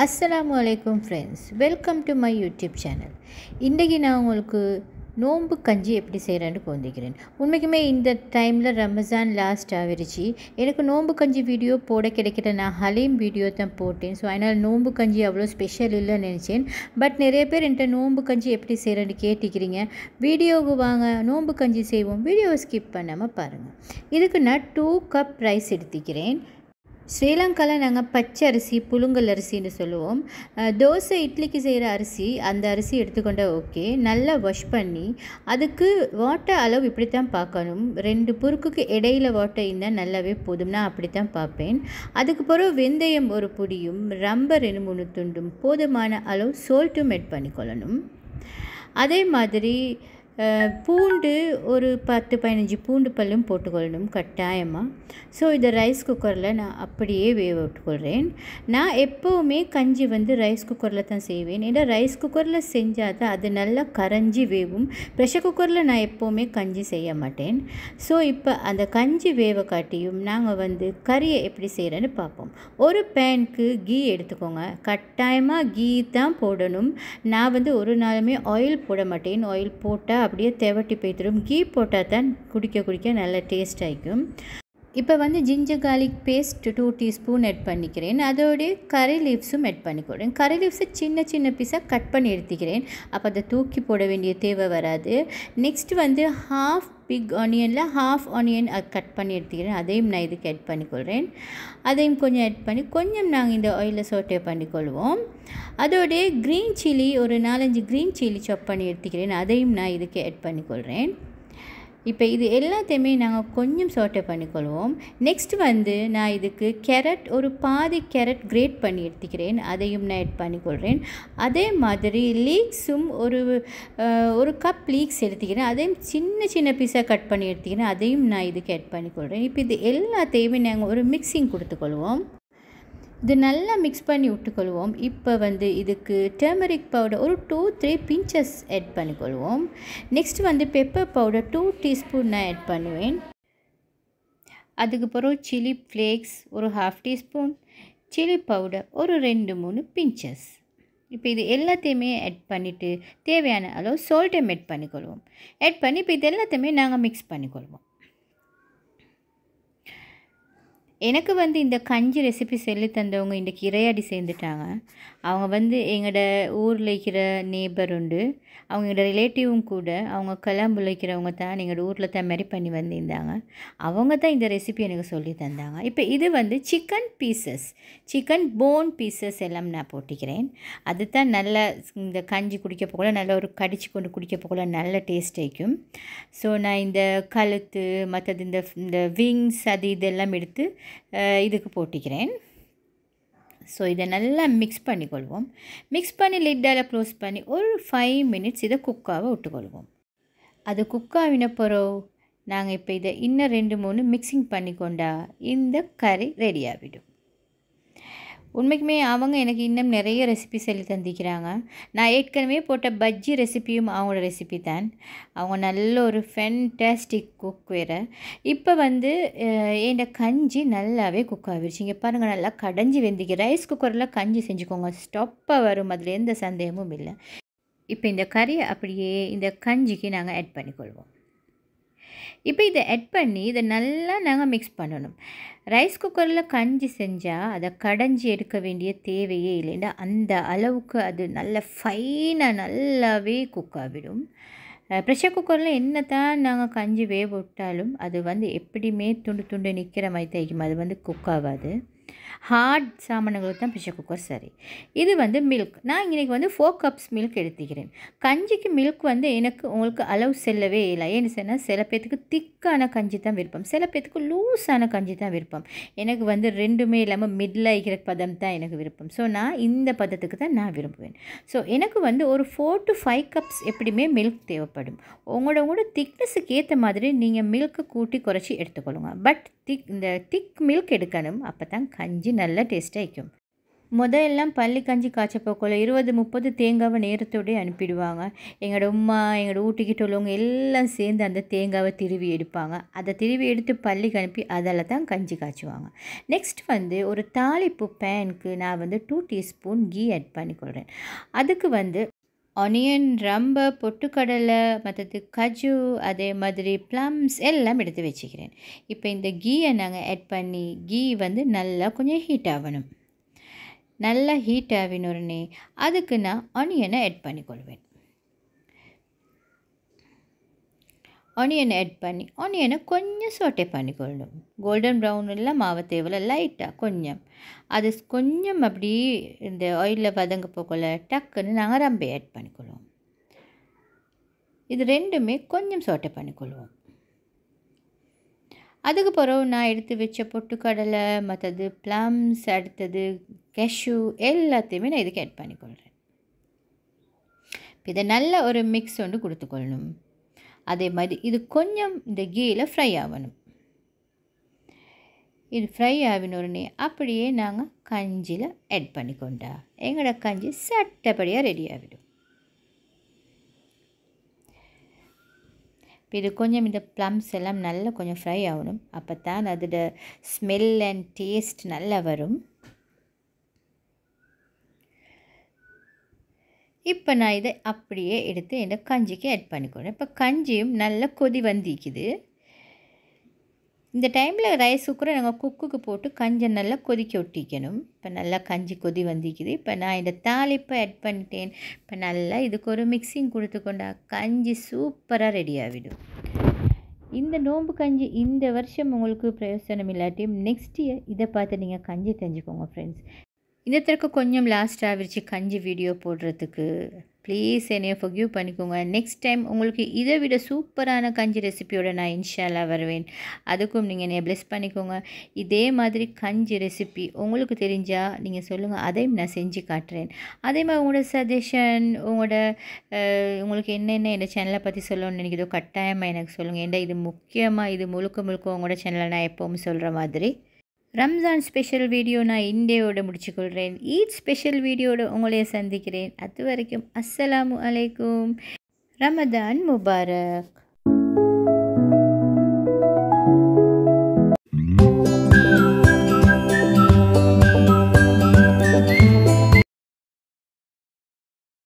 அஸ்ஸலாமு அலைக்கும் friends, welcome to my YouTube channel. இன்றைக்கி நான் உங்களுக்கு நோன்பு கஞ்சி எப்படி செய்கிறேன்னு கொண்டிருக்கிறேன். உண்மைக்குமே இந்த டைமில் ரமஸான் லாஸ்ட் ஆகிருச்சு. எனக்கு நோன்பு கஞ்சி வீடியோ போட கிடைக்கிற நான் ஹலீம் வீடியோ தான் போட்டேன். ஸோ அதனால் நோன்பு கஞ்சி அவ்வளோ ஸ்பெஷல் இல்லைன்னு நினச்சேன். பட் நிறைய பேர் என்கிட்ட நோன்பு கஞ்சி எப்படி செய்கிறேன்னு கேட்டுக்கிறீங்க. வீடியோவுக்கு வாங்க, நோன்பு கஞ்சி செய்வோம். வீடியோவை ஸ்கிப் பண்ணாமல் பாருங்கள். இதுக்கு நான் 2 கப் ரைஸ் எடுத்துக்கிறேன். ஸ்ரீலங்காவில் நாங்கள் பச்சை அரிசி, புழுங்கல் அரிசின்னு சொல்லுவோம். தோசை இட்லிக்கு செய்கிற அரிசி, அந்த அரிசி எடுத்துக்கொண்டா ஓகே. நல்லா வாஷ் பண்ணி அதுக்கு வாட்டர் அளவு இப்படி தான் பார்க்கணும். 2 புருக்குக்கு இடையில் வாட்டர் இருந்தால் நல்லாவே போதும். நான் அப்படி தான் பார்ப்பேன். அதுக்கு பிறகு வெந்தயம் ஒரு பொடியும், ரம்பர் 2-3 துண்டும், போதுமான அளவு சோல்ட்டும் ஆட் பண்ணிக்கொள்ளணும். அதே மாதிரி பூண்டு ஒரு 10-15 பூண்டு பல்லும் போட்டுக்கொள்ளணும் கட்டாயமாக. ஸோ இதை ரைஸ் குக்கரில் நான் அப்படியே வேக விட்டுக்கொள்கிறேன். நான் எப்போவுமே கஞ்சி ரைஸ் குக்கரில் தான் செய்வேன். ஏன்னா ரைஸ் குக்கரில் செஞ்சால் தான் அது நல்லா கரைஞ்சி வேவும். ப்ரெஷர் குக்கரில் நான் எப்போவுமே கஞ்சி செய்ய மாட்டேன். ஸோ இப்போ அந்த கஞ்சி வேவை காட்டியும் நாங்கள் கறியை எப்படி செய்கிறேன்னு பார்ப்போம். ஒரு பேனுக்கு கீ எடுத்துக்கோங்க. கட்டாயமாக கீ தான் போடணும். நான் ஒரு நாளுமே ஆயில் போட மாட்டேன். ஆயில் போட்டால் அப்படியே தேவட்டி போய்த்திடும். கீ போட்டால் தான் குடிக்க நல்ல டேஸ்ட் ஆகிக்கும். இப்போ ginger garlic paste 2 teaspoon add பண்ணிக்கிறேன். அதோடைய கறி லீவ்ஸும் ஆட் பண்ணிக்கிறேன். கறி லீவ்ஸை சின்ன பீஸாக கட் பண்ணி எடுத்துக்கிறேன். அப்போ அதை தூக்கி போட வேண்டிய தேவை வராது. நெக்ஸ்ட் ஹாஃப் பிக் ஆனியனில் ஹாஃப் ஆனியன் கட் பண்ணி எடுத்துக்கிறேன். அதையும் நான் இதுக்கு ஆட் பண்ணிக்கொள்கிறேன். அதையும் கொஞ்சம் ஆட் பண்ணி கொஞ்சம் நாங்கள் இந்த ஆயிலில் சோட்டே பண்ணிக்கொள்வோம். அதோடைய க்ரீன் சில்லி ஒரு 4-5 க்ரீன் சில்லி சாப் பண்ணி எடுத்துக்கிறேன். அதையும் நான் இதுக்கு ஆட் பண்ணிக்கொள்கிறேன். இப்போ இது எல்லாத்தையுமே நாங்கள் கொஞ்சம் சோட்டை பண்ணிக்கொள்வோம். நெக்ஸ்ட் நான் இதுக்கு கேரட் ஒரு பாதி கேரட் கிரேட் பண்ணி எடுத்துக்கிறேன். அதையும் நான் ஆட் பண்ணிக்கொள்கிறேன். அதே மாதிரி லீக்ஸும் ஒரு கப் லீக்ஸ் எடுத்துக்கிறேன். அதையும் சின்ன பீஸாக கட் பண்ணி எடுத்துக்கிறேன். அதையும் நான் இதுக்கு ஆட் பண்ணிக்கொள்கிறேன். இப்போ இது எல்லாத்தையுமே நாங்கள் ஒரு மிக்சிங் கொடுத்துக்கொள்வோம். இது நல்லா மிக்ஸ் பண்ணி விட்டுக்கொள்வோம். இப்போ இதுக்கு டர்மரிக் பவுடர் ஒரு 2-3 பிஞ்சஸ் ஆட் பண்ணிக்கொள்வோம். நெக்ஸ்ட் பெப்பர் பவுடர் 2 டீஸ்பூன் நான் ஆட் பண்ணுவேன். அதுக்கு பிறகு சில்லி ஃப்ளேக்ஸ் ஒரு 1/2 டீஸ்பூன், சில்லி பவுடர் ஒரு 2-3 பிஞ்சஸ். இப்போ இது எல்லாத்தையுமே ஆட் பண்ணிவிட்டு தேவையான அளவு சால்ட்டையும் ஆட் பண்ணிக்கொள்வோம். ஆட் பண்ணி இப்போ இது எல்லாத்தையுமே நாங்கள் மிக்ஸ் பண்ணிக்கொள்வோம். எனக்கு இந்த கஞ்சி ரெசிபி சொல்லி தந்தவங்க இன்றைக்கி இறையாடி சேர்ந்துட்டாங்க. அவங்க எங்களோட ஊரில் இருக்கிற நேபர் உண்டு. அவங்க எங்களோட ரிலேட்டிவும் கூட. அவங்க கொலம்பில் இருக்கிறவங்க தான் எங்களோட ஊரில் தான் மேரி பண்ணி வந்திருந்தாங்க. அவங்க தான் இந்த ரெசிபி எனக்கு சொல்லி தந்தாங்க. இப்போ இது chicken pieces, chicken phone pieces எல்லாம் நான் போட்டிக்கிறேன். அது தான் நல்லா இந்த கஞ்சி குடிக்க போகல நல்லா ஒரு கடிச்சு கொண்டு குடிக்க போகல நல்ல டேஸ்ட் ஆகிக்கும். ஸோ நான் இந்த கழுத்து மற்றது இந்த விங்ஸ் அது இதெல்லாம் எடுத்து இதுக்கு போட்டிக்கிறேன். ஸோ இதை நல்லா மிக்ஸ் பண்ணிக்கொள்வோம். மிக்ஸ் பண்ணி லிட்டால் க்ளோஸ் பண்ணி ஒரு 5 மினிட்ஸ் இதை குக்காக விட்டுக்கொள்வோம். அது குக்காவின பிறகு நாங்கள் இப்போ இதை இன்னும் 2-3 மிக்சிங் பண்ணிக்கொண்டா இந்த கறி ரெடி ஆகிடும். உண்மைக்குமே அவங்க எனக்கு இன்னும் நிறைய ரெசிபி சொல்லி தந்திக்கிறாங்க. நான் ஏற்கனவே போட்ட பஜ்ஜி ரெசிபியும் அவங்களோட ரெசிபி தான். அவங்க நல்ல ஒரு ஃபேன்டாஸ்டிக் குக் வேறு. இப்போ என் கஞ்சி நல்லாவே குக் ஆகிடுச்சு. இங்கே பாருங்கள், நல்லா கடைஞ்சி வெந்திக்கு. ரைஸ் குக்கரில் கஞ்சி செஞ்சுக்கோங்க, ஸ்டப்பாக வரும். அதில் எந்த சந்தேகமும் இல்லை. இப்போ இந்த கறியை அப்படியே இந்த கஞ்சிக்கு நாங்கள் ஆட் பண்ணிக்கொள்வோம். இப்போ இதை ஆட் பண்ணி இதை நல்லா நாங்கள் மிக்ஸ் பண்ணணும். ரைஸ் குக்கரில் கஞ்சி செஞ்சால் அதை கடைஞ்சி எடுக்க வேண்டிய தேவையே இல்லைன்னா அந்த அளவுக்கு அது நல்ல ஃபைனாக நல்லாவே குக் ஆகிடும். ப்ரெஷர் குக்கரில் என்ன தான் நாங்கள் கஞ்சி வேக விட்டாலும் அது எப்படியுமே துண்டு நிற்கிற மாதிரி தைக்கும். அது குக் ஆகாது. ஹார்ட் சாமான்களுக்கு தான் ப்ரெஷர் குக்கர் சரி. இது மில்க் நான் இன்றைக்கி 4 கப்ஸ் மில்க் எடுத்துக்கிறேன். கஞ்சிக்கு மில்க் எனக்கு உங்களுக்கு அளவு செல்லவே இல்லை. ஏன்னு சொன்னால் சில பேர்த்துக்கு திக்கான கஞ்சி தான் விருப்பம், சில பேர்த்துக்கு லூஸான கஞ்சி தான் விருப்பம். எனக்கு ரெண்டுமே இல்லாமல் மிடில் ஆகிக்கிற பதம் தான் எனக்கு விருப்பம். ஸோ நான் இந்த பதத்துக்கு தான் நான் விரும்புவேன். ஸோ எனக்கு ஒரு 4 to 5 கப்ஸ் எப்படியுமே மில்க் தேவைப்படும். உங்களோட திக்னஸுக்கு ஏற்ற மாதிரி நீங்கள் மில்க்கு கூட்டி குறைச்சி எடுத்துக்கொள்ளுங்க. பட் இந்த திக் மில்க் எடுக்கணும். அப்போ தான் கஞ்சி நல்ல டேஸ்ட்டாக இருக்கும். முதல்லாம் பள்ளி கஞ்சி காய்ச்ச போக்கல 20-30 தேங்காவை நேரத்தோடே அனுப்பிடுவாங்க. எங்களோட உம்மா எங்களோட வீட்டுக்கிட்ட உள்ளவங்க எல்லாம் சேர்ந்து அந்த தேங்காவை திருவி எடுப்பாங்க. அதை திருவி எடுத்து பள்ளிக்கு அனுப்பி அதில் தான் கஞ்சி காய்ச்சுவாங்க. நெக்ஸ்ட் வந்து ஒரு தாளிப்பு பேனுக்கு நான் வந்து 2 டீஸ்பூன் கீ ஆட் பண்ணிக்கொள்கிறேன். அதுக்கு வந்து ஆனியன், ரம்பை, பொட்டுக்கடலை, மற்றது கஜு, அதே மாதிரி ப்ளம்ஸ் எல்லாம் எடுத்து வச்சுக்கிறேன். இப்போ இந்த கீயை நாங்கள் ஆட் பண்ணி கீ வந்து நல்லா கொஞ்சம் ஹீட் ஆகணும். நல்லா ஹீட் ஆகினோடனே அதுக்கு நான் ஆனியனை ஆட் பண்ணிக்கொள்வேன். ஆனியனை ஆட் பண்ணி ஆனியனை கொஞ்சம் சோட்டே பண்ணிக்கொள்ளணும். கோல்டன் ப்ரௌன் எல்லாம் மாவு தேவையில்ல, லைட்டாக கொஞ்சம் அது கொஞ்சம் அப்படி இந்த ஆயிலில் வதங்க போக்கல டக்குன்னு நாங்கள் ரம்பை ஆட் பண்ணிக்கொள்வோம். இது ரெண்டுமே கொஞ்சம் சோட்டை பண்ணிக்கொள்வோம். அதுக்கு பிறகு நான் எடுத்து வச்ச பொட்டுக்கடலை, மற்றது ப்ளம்ஸ், அடுத்தது கேஷ்யூ எல்லாத்தையுமே நான் இதுக்கு ஆட் பண்ணிக்கொள்கிறேன். இதை நல்ல ஒரு மிக்ஸ் ஒன்று கொடுத்துக்கொள்ளணும். அதே மாதிரி இது கொஞ்சம் இந்த கீயில் ஃப்ரை ஆகணும். இது ஃப்ரை ஆகினோடனே அப்படியே நாங்கள் கஞ்சியில் ஆட் பண்ணிக்கொண்டா எங்களோட கஞ்சி சட்டப்படியாக ரெடி ஆகிடும். இப்போ இது கொஞ்சம் இந்த ப்ளம்ஸ் எல்லாம் நல்லா கொஞ்சம் ஃப்ரை ஆகணும். அப்போ தான் அதோட ஸ்மெல் அண்ட் டேஸ்ட் நல்லா வரும். இப்போ நான் இதை அப்படியே எடுத்து இந்த கஞ்சிக்கு ஆட் பண்ணிக்கொள்கிறேன். இப்போ கஞ்சியும் நல்லா கொதி வந்திக்குது. இந்த டைமில் ரைஸ் குக்கரை நாங்கள் குக்குக்கு போட்டு கஞ்சி நல்லா கொதிக்க ஒட்டிக்கணும். இப்போ நல்லா கஞ்சி கொதி வந்திக்குது. இப்போ நான் இந்த தாளிப்பை ஆட் பண்ணிட்டேன். இப்போ நல்லா இதுக்கு ஒரு மிக்சிங் கொடுத்துக்கொண்டா கஞ்சி சூப்பராக ரெடி ஆகிடும். இந்த நோம்பு கஞ்சி இந்த வருஷம் உங்களுக்கு பிரயோசனம் இல்லாட்டியும் நெக்ஸ்ட் இயர் இதை பார்த்து நீங்கள் கஞ்சி தெரிஞ்சுக்கோங்க ஃப்ரெண்ட்ஸ். இந்த தடவை கொஞ்சம் லாஸ்ட் ஆகிடுச்சு கஞ்சி வீடியோ போடுறதுக்கு. ப்ளீஸ் என்னையை ஃபர்கிவ் பண்ணிக்கோங்க. நெக்ஸ்ட் டைம் உங்களுக்கு இதை விட சூப்பரான கஞ்சி ரெசிபியோட நான் இன்ஷால்லா வருவேன். அதுக்கும் நீங்கள் என்னை ப்ளெஸ் பண்ணிக்கோங்க. இதே மாதிரி கஞ்சி ரெசிபி உங்களுக்கு தெரிஞ்சால் நீங்கள் சொல்லுங்கள், அதையும் நான் செஞ்சு காட்டுறேன். அதே மாதிரி உங்களோட சஜஷன், உங்களுக்கு என்னென்ன இந்த சேனலை பற்றி சொல்லணும்னு நினைக்கிறதோ கட்டாயமாக எனக்கு சொல்லுங்கள். ஏன்னா இது முக்கியமாக இது முழுக்க உங்களோட சேனலை நான் எப்போவும் சொல்கிற மாதிரி. ரம்ஜான் ஸ்பெஷல் வீடியோ நான் இந்தியோட முடிச்சுக்கொள்கிறேன். ஈத் ஸ்பெஷல் வீடியோட உங்களைய சந்திக்கிறேன். அது வரைக்கும் அஸ்ஸலாமு அலைக்கும். ரமதான் முபாரக்.